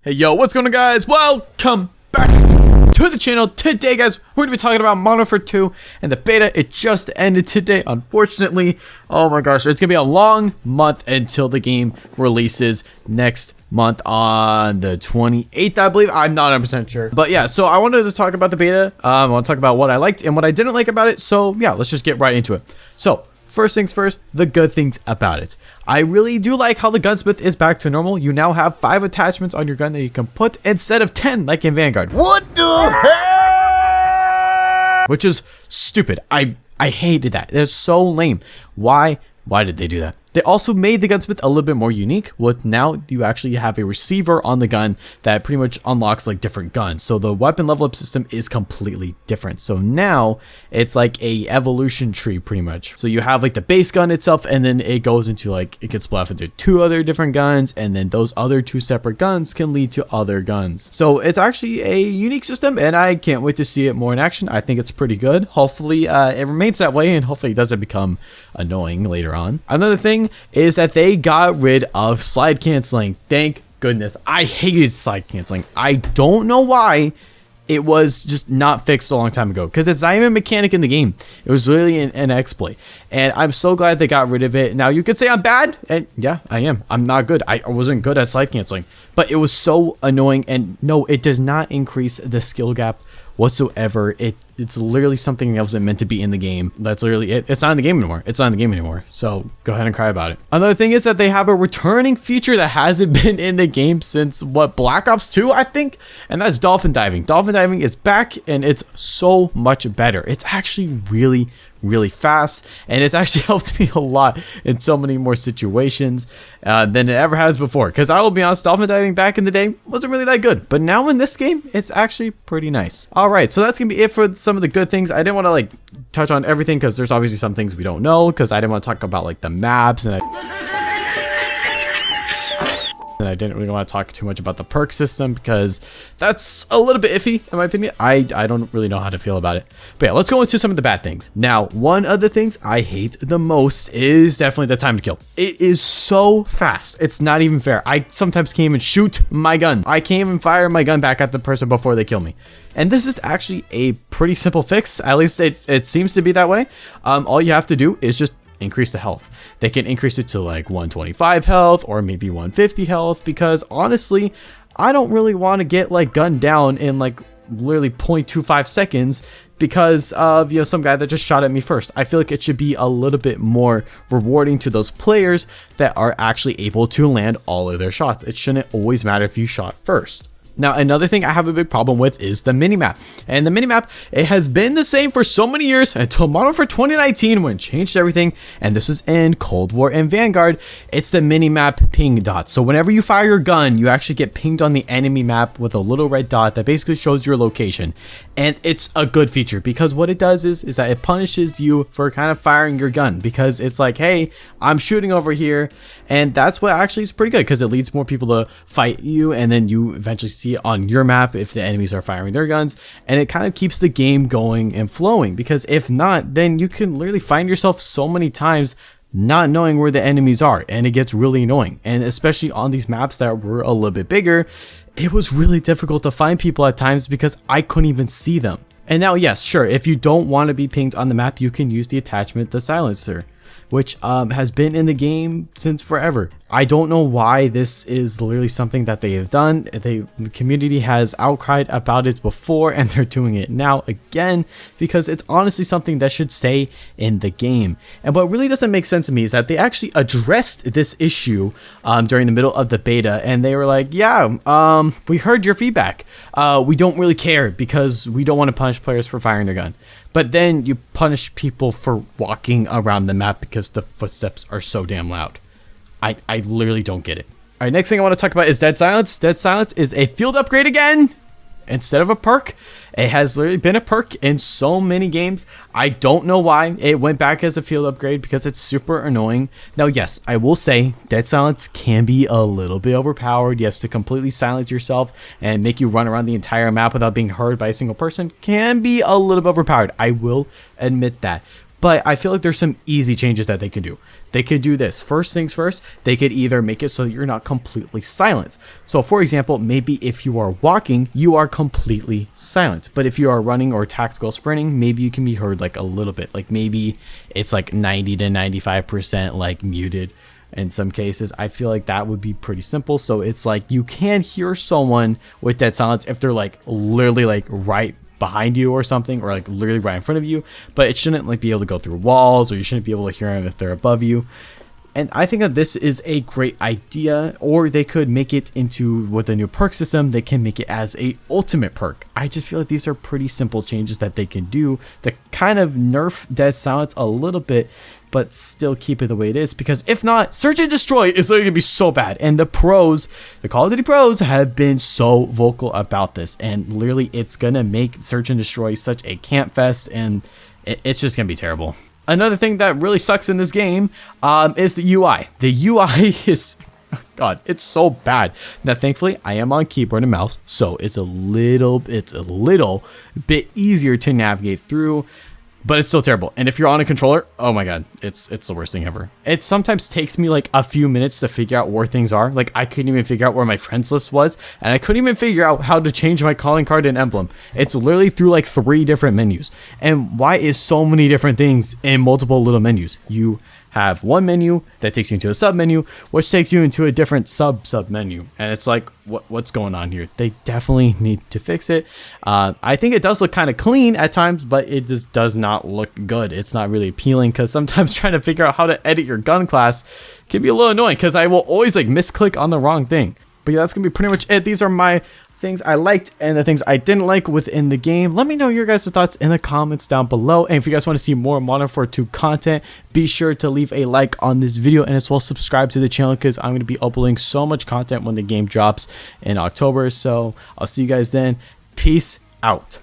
Hey yo, what's going on guys? Welcome back to the channel. Today guys, we're going to be talking about Modern Warfare 2 and the beta. It just ended today, unfortunately. Oh my gosh, it's going to be a long month until the game releases next month on the 28th, I believe. I'm not 100% sure. But yeah, so I wanted to talk about the beta. I want to talk about what I liked and what I didn't like about it. So yeah, let's just get right into it. So first things first, the good things about it. I really do like how the Gunsmith is back to normal. You now have 5 attachments on your gun that you can put instead of 10 like in Vanguard. What the hell? Which is stupid. I hated that. It's so lame. Why did they do that? They also made the Gunsmith a little bit more unique. With now you actually have a receiver on the gun that pretty much unlocks like different guns. So the weapon level up system is completely different. So now it's like a evolution tree pretty much. So you have like the base gun itself, and then it goes into like, it gets split off into 2 other different guns, and then those other 2 separate guns can lead to other guns. So it's actually a unique system, and I can't wait to see it more in action. I think it's pretty good. Hopefully it remains that way, and hopefully it doesn't become annoying later on. Another thing is that they got rid of slide canceling. Thank goodness. I hated slide canceling. I don't know why. It was just not fixed a long time ago, because it's not even a mechanic in the game. It was really an exploit, and I'm so glad they got rid of it. Now you could say I'm bad, and yeah, I am. I'm not good. I wasn't good at slide canceling, but it was so annoying. And no, it does not increase the skill gap whatsoever. It's literally something else that meant to be in the game. That's literally it. It's not in the game anymore. It's not in the game anymore. So go ahead and cry about it. Another thing is that they have a returning feature that hasn't been in the game since what, Black Ops 2, I think, and that's Dolphin Diving. Dolphin Diving is back, and it's so much better. It's actually really fast, and it's actually helped me a lot in so many more situations than it ever has before. Because I will be honest, Dolphin Diving back in the day wasn't really that good, but now in this game it's actually pretty nice. All right, so that's gonna be it for some of the good things. I didn't want to like touch on everything because there's obviously some things we don't know, because I didn't want to talk about like the maps, and I didn't really want to talk too much about the perk system because that's a little bit iffy in my opinion. I don't really know how to feel about it. But yeah, let's go into some of the bad things. Now, one of the things I hate the most is definitely the time to kill. It is so fast. It's not even fair. I sometimes can't even shoot my gun. I can't even fire my gun back at the person before they kill me. And this is actually a pretty simple fix. At least it seems to be that way. All you have to do is just increase the health. They can increase it to like 125 health or maybe 150 health, because honestly, I don't really want to get like gunned down in like literally 0.25 seconds because of, you know, some guy that just shot at me first. I feel like it should be a little bit more rewarding to those players that are actually able to land all of their shots. It shouldn't always matter if you shot first. Now, another thing I have a big problem with is the minimap. And the minimap, it has been the same for so many years until Modern Warfare 2019 when it changed everything. And this was in Cold War and Vanguard. It's the minimap ping dot. So whenever you fire your gun, you actually get pinged on the enemy map with a little red dot that basically shows your location. And it's a good feature because what it does is that it punishes you for kind of firing your gun, because it's like, hey, I'm shooting over here. And that's what actually is pretty good, because it leads more people to fight you, and then you eventually see it on your map if the enemies are firing their guns, and it kind of keeps the game going and flowing, because if not, then you can literally find yourself so many times not knowing where the enemies are, and it gets really annoying. And especially on these maps that were a little bit bigger, it was really difficult to find people at times because I couldn't even see them. And now, yes, sure, if you don't want to be pinged on the map, you can use the attachment, the silencer, which has been in the game since forever. I don't know why this is literally something that they have done. The community has outcried about it before, and they're doing it now again because it's honestly something that should stay in the game. And what really doesn't make sense to me is that they actually addressed this issue during the middle of the beta, and they were like, yeah, we heard your feedback. We don't really care because we don't want to punish players for firing their gun. But then you punish people for walking around the map because the footsteps are so damn loud. I literally don't get it. All right, next thing I want to talk about is Dead Silence. Dead Silence is a field upgrade again. Instead of a perk, it has literally been a perk in so many games. I don't know why it went back as a field upgrade, because it's super annoying. Now, yes, I will say Dead Silence can be a little bit overpowered. Yes, to completely silence yourself and make you run around the entire map without being heard by a single person can be a little bit overpowered. I will admit that. But I feel like there's some easy changes that they can do. They could do this. First things first, they could either make it so that you're not completely silent. So for example, maybe if you are walking, you are completely silent. But if you are running or tactical sprinting, maybe you can be heard like a little bit. Like maybe it's like 90 to 95% like muted in some cases. I feel like that would be pretty simple. So it's like you can hear someone with dead silence if they're like literally like right behind you or something, or like literally right in front of you, but it shouldn't like be able to go through walls, or you shouldn't be able to hear them if they're above you. And I think that this is a great idea. Or they could make it into, with the new perk system, they can make it as a ultimate perk. I just feel like these are pretty simple changes that they can do to kind of nerf dead silence a little bit, but still keep it the way it is. Because if not, search and destroy is literally gonna be so bad. And the pros, the Call of Duty pros, have been so vocal about this, and literally it's gonna make search and destroy such a camp fest, and it's just gonna be terrible. Another thing that really sucks in this game is the UI. The UI is, God, it's so bad. Now, thankfully, I am on keyboard and mouse, so it's a little bit easier to navigate through, but it's still terrible. And if you're on a controller, oh my God, it's the worst thing ever. It sometimes takes me like a few minutes to figure out where things are. Like I couldn't even figure out where my friends list was, and I couldn't even figure out how to change my calling card and emblem. It's literally through like 3 different menus. And why is so many different things in multiple little menus? You have one menu that takes you into a sub menu, which takes you into a different sub menu, and it's like, what's going on here? They definitely need to fix it. I think it does look kind of clean at times, but it just does not look good. It's not really appealing, because sometimes trying to figure out how to edit your gun class can be a little annoying, because I will always like misclick on the wrong thing. But yeah, that's gonna be pretty much it. These are my things I liked and the things I didn't like within the game. Let me know your guys' thoughts in the comments down below. And if you guys want to see more Modern Warfare 2 content, be sure to leave a like on this video, and as well subscribe to the channel, because I'm going to be uploading so much content when the game drops in October. So I'll see you guys then. Peace out.